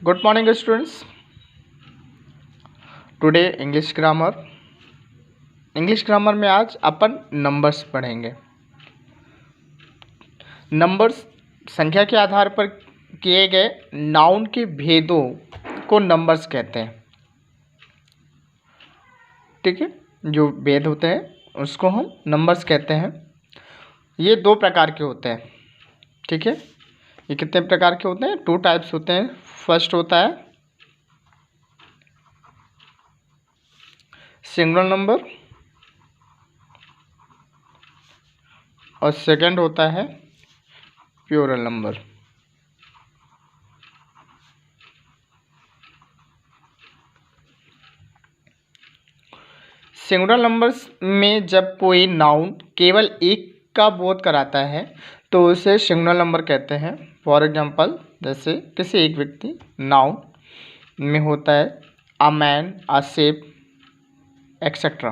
Good morning students. Today English grammar में आज अपन numbers पढ़ेंगे। नंबर्स संख्या के आधार पर किए गए नाउन के भेदों को नंबर्स कहते हैं। ठीक है, जो भेद होते हैं उसको हम नंबर्स कहते हैं। ये दो प्रकार के होते हैं। ठीक है, ये कितने प्रकार के होते हैं? 2 टाइप्स होते हैं। फर्स्ट होता है सिंगुलर नंबर और सेकंड होता है प्लूरल नंबर। सिंगुलर नंबर्स में जब कोई नाउन केवल एक का बोध कराता है तो उसे सिंगुलर नंबर कहते हैं। फॉर एग्जांपल, जैसे किसी एक व्यक्ति, नाउन में होता है a man, a shape, etcetera.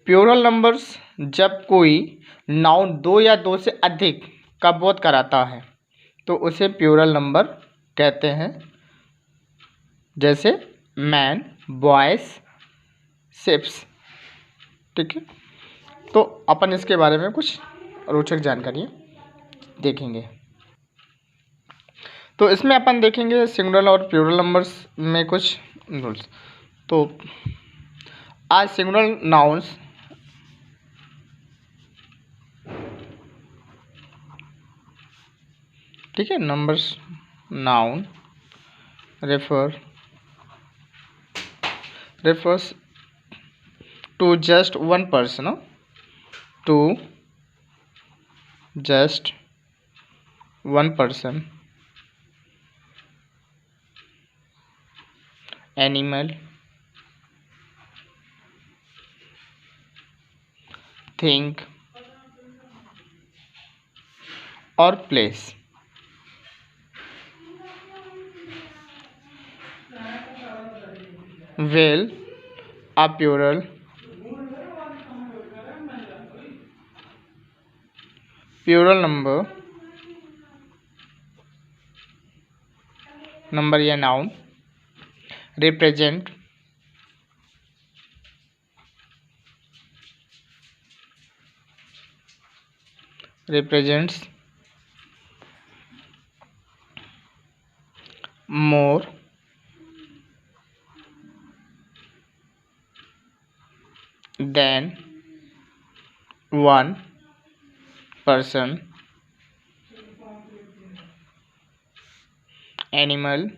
Plural numbers जब कोई नाउन 2 या 2 से अधिक का बोध कराता है तो उसे प्लूरल नंबर कहते हैं। जैसे मैन, बॉयज़, शिप्स। ठीक है, तो अपन इसके बारे में कुछ रोचक जानकारी देखेंगे। तो इसमें अपन देखेंगे सिंगुलर और प्लूरल नंबर्स में कुछ रूल्स। तो आज सिंगुलर नाउन्स ठीक है, numbers noun refers to just one person, to just one person, animal, thing or place। Well, a plural number या noun represents more than one person, animal,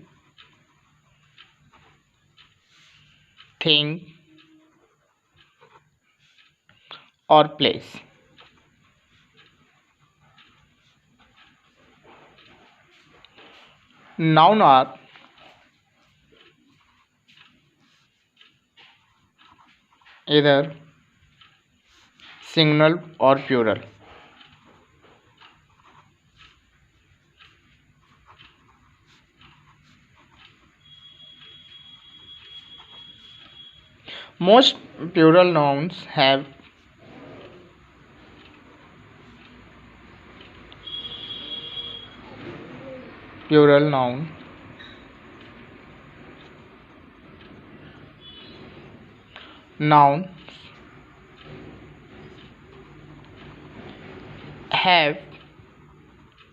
thing or place। Noun are either singular or plural। Most plural nouns have plural nouns have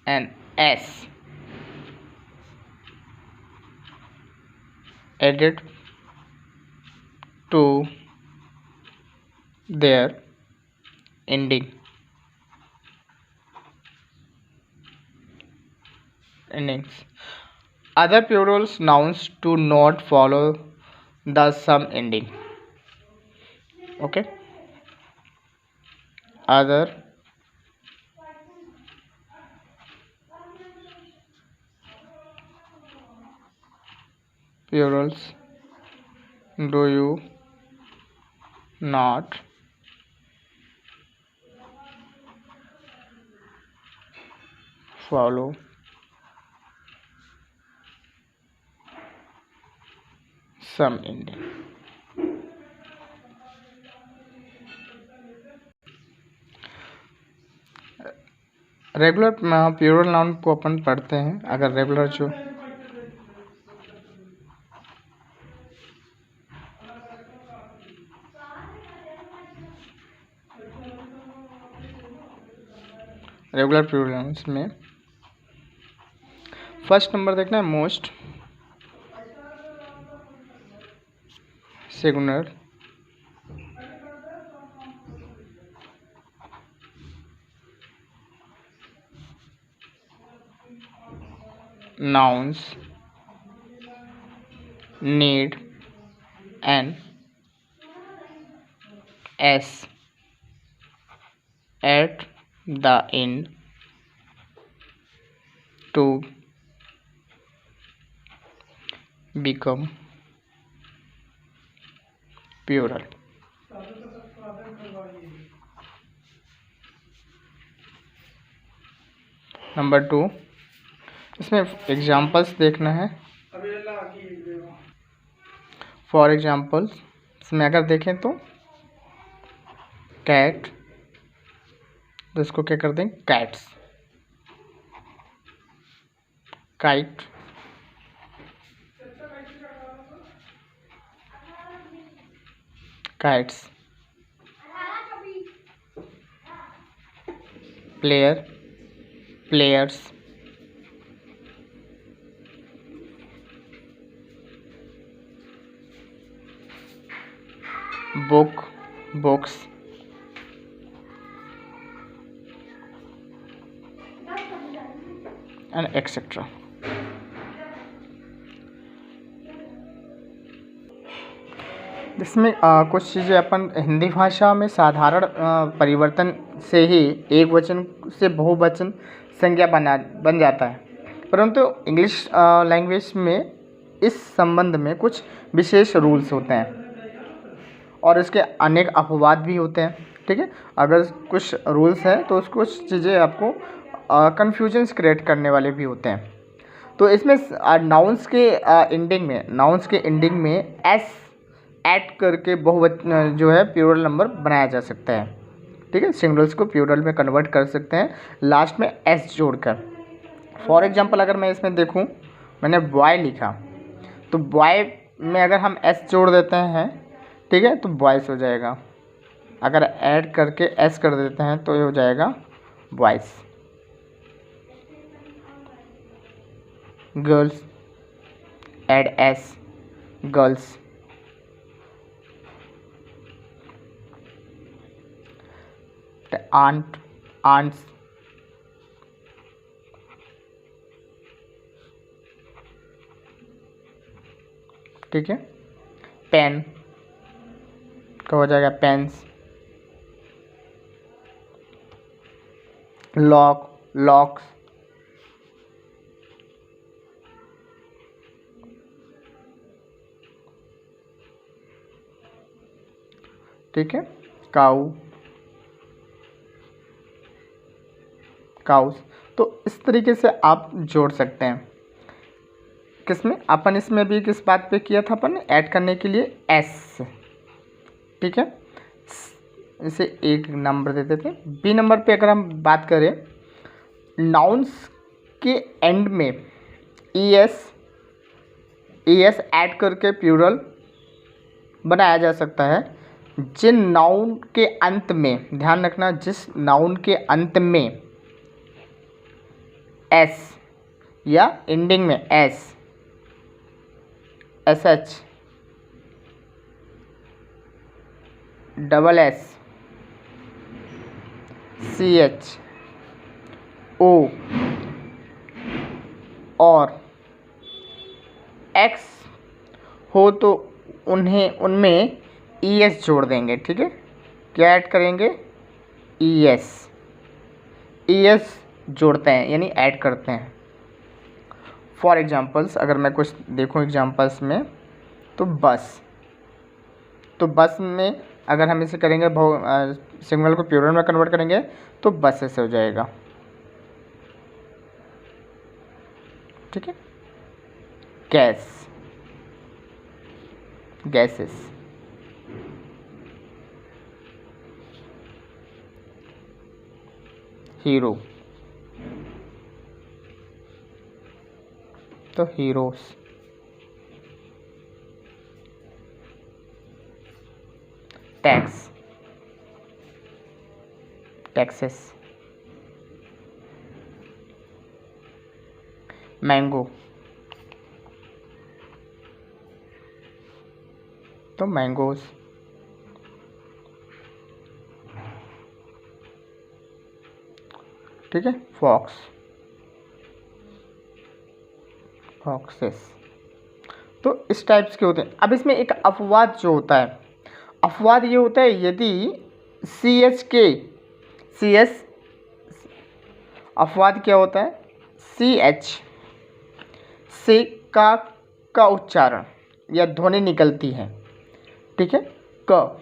an s added to their endings. Other plural nouns do not follow the sum ending। Okay, other plurals do you not follow sum ending। Regular plural noun को अपन पढ़ते हैं। अगर regular जो regular plurals में first number देखना है most, singular, nouns need an s at the end to become plural। Number 2, इसमें एग्जाम्पल्स देखना है। फॉर एग्जाम्पल इसमें अगर देखें तो कैट, तो इसको क्या कर दें cats, kite, kites, player, players, book, books, and etcetera. इसमें कुछ चीज़ें अपन हिंदी भाषा में साधारण परिवर्तन से ही एक वचन से बहुवचन संज्ञा बन जाता है, परंतु इंग्लिश लैंग्वेज में इस संबंध में कुछ विशेष रूल्स होते हैं और इसके अनेक अपवाद भी होते हैं। ठीक है, अगर कुछ रूल्स हैं तो कुछ चीज़ें आपको कन्फ्यूजन्स क्रिएट करने वाले भी होते हैं। तो इसमें नाउन्स के एंडिंग में एस ऐड करके बहुवचन जो है प्लूरल नंबर बनाया जा सकता है। ठीक है, सिंगुलर्स को प्लूरल में कन्वर्ट कर सकते हैं लास्ट में एस जोड़कर। फॉर एग्जांपल अगर मैं इसमें देखूं, मैंने बॉय लिखा, तो बॉय में अगर हम एस जोड़ देते हैं, ठीक है, तो बॉयज़ हो जाएगा। अगर ऐड करके एस कर देते हैं तो ये हो जाएगा boys. Girls, add S, girls. Aunt, aunts. ठीक है, पेन का हो जाएगा पेन्स। Lock, locks. ठीक है, काऊ, काउस। तो इस तरीके से आप जोड़ सकते हैं। किसमें अपन इसमें भी किस बात पे किया था अपन ऐड करने के लिए एस। ठीक है, इसे एक नंबर देते थे। बी नंबर पे अगर हम बात करें, नाउन्स के एंड में ई एस ऐड करके प्लूरल बनाया जा सकता है। जिन नाउन के अंत में, ध्यान रखना, जिस नाउन के अंत में एस या एंडिंग में S, S H, double S, C H, O और एक्स हो तो उनमें ई एस जोड़ देंगे। ठीक है, क्या ऐड करेंगे, ई एस जोड़ते हैं यानी ऐड करते हैं। फॉर एग्जांपल्स अगर मैं कुछ देखूं एग्जांपल्स में, तो बस में अगर हम इसे करेंगे सिंगल को प्लूरल में कन्वर्ट करेंगे तो बस ऐसे हो जाएगा। ठीक है, गैस, गैसेस। हीरो, तो हीरोज। Tax, taxes. मैंगो, तो मैंगोज। ठीक है, फॉक्स, फॉक्सेस। तो इस टाइप्स के होते हैं। अब इसमें एक अपवाद जो होता है, अपवाद ये होता है यदि सी एच, अपवाद क्या होता है, CH से का उच्चारण या ध्वनि निकलती है। ठीक है, क,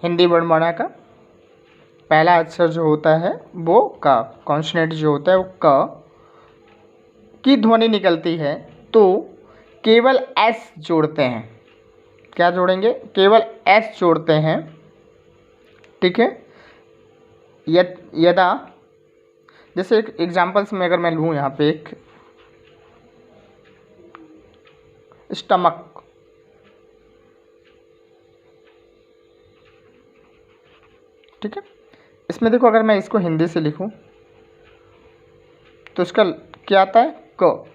हिंदी वर्णमाला का पहला अक्षर जो होता है वो का, कॉन्सोनेंट जो होता है वो क की ध्वनि निकलती है, तो केवल एस जोड़ते हैं। क्या जोड़ेंगे, केवल एस जोड़ते हैं। ठीक है, यदा, जैसे एक एग्जाम्पल्स में अगर मैं लूँ यहाँ पे एक स्टमक, ठीक है, इसमें देखो अगर मैं इसको हिंदी से लिखूं तो इसका क्या आता है, क।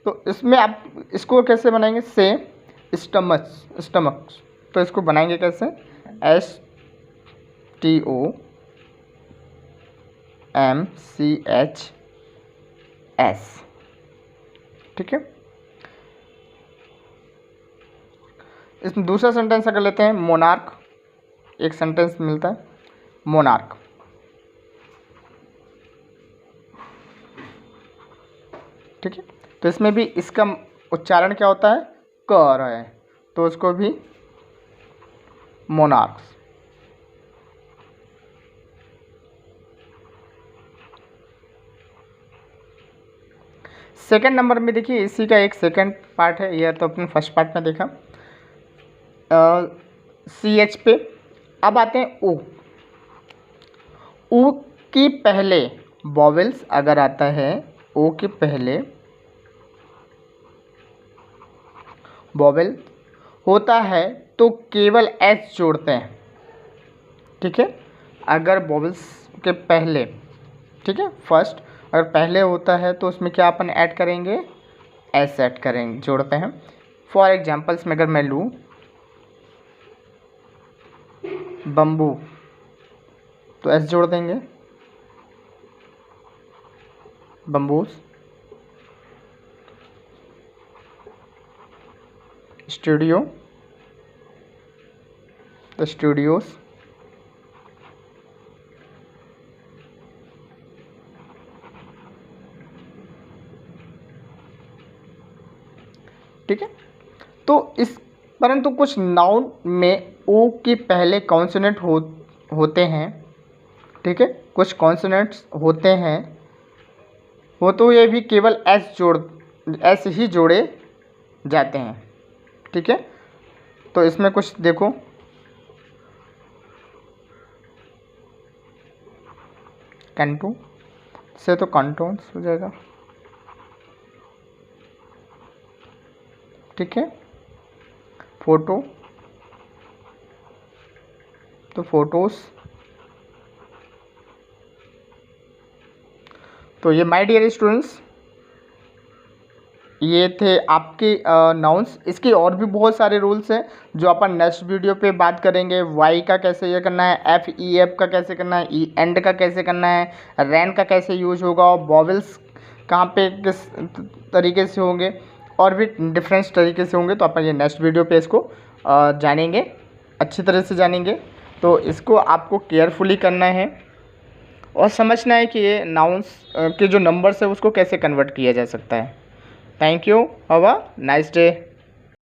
तो इसमें आप इसको कैसे बनाएंगे, से स्टमक, तो इसको बनाएंगे कैसे, STOMCHS। ठीक है, इसमें दूसरा सेंटेंस अगर लेते हैं, मोनार्क, एक सेंटेंस मिलता है मोनार्क। ठीक है, तो इसमें भी इसका उच्चारण क्या होता है, क आ रहा है, तो उसको भी मोनार्क्स। सेकंड नंबर में देखिए, इसी का एक सेकंड पार्ट है, यह तो अपने फर्स्ट पार्ट में देखा, CH पे। अब आते हैं ऊ। ऊ की पहले वॉवेल्स अगर आता है, ओ के पहले वॉवेल होता है तो केवल एस जोड़ते हैं। ठीक है, अगर वॉवेल्स के पहले, ठीक है, फर्स्ट अगर पहले होता है तो उसमें क्या अपन ऐड करेंगे, एस ऐड करेंगे, जोड़ते हैं। फॉर एग्जाम्पल्स में अगर मैं लूँ बम्बू, तो एस जोड़ देंगे, बम्बूस। स्टूडियो, तो स्टूडियोज। ठीक है, तो इस परंतु कुछ नाउन में ओ के पहले कॉन्सोनेंट होते हैं। ठीक है, कुछ कॉन्सोनेंट्स होते हैं, वो तो ये भी केवल एस ही जोड़े जाते हैं। ठीक है, तो इसमें कुछ देखो, कैंटू से तो कंटोन्स हो जाएगा। ठीक है, फोटो, तो फोटोस। तो ये माय डियर स्टूडेंट्स, ये थे आपके नाउन्स। इसके और भी बहुत सारे रूल्स हैं जो अपन नेक्स्ट वीडियो पे बात करेंगे। वाई का कैसे ये करना है, एफ का कैसे करना है, एंड का कैसे करना है, रैन का कैसे यूज होगा, और वॉवेल्स कहाँ पे किस तरीके से होंगे, और भी डिफरेंस तरीके से होंगे। तो अपन ये नेक्स्ट वीडियो पे इसको जानेंगे, अच्छी तरह से जानेंगे। तो इसको आपको केयरफुली करना है और समझना है कि ये नाउन्स के जो नंबर्स है उसको कैसे कन्वर्ट किया जा सकता है। Thank you, have a nice day.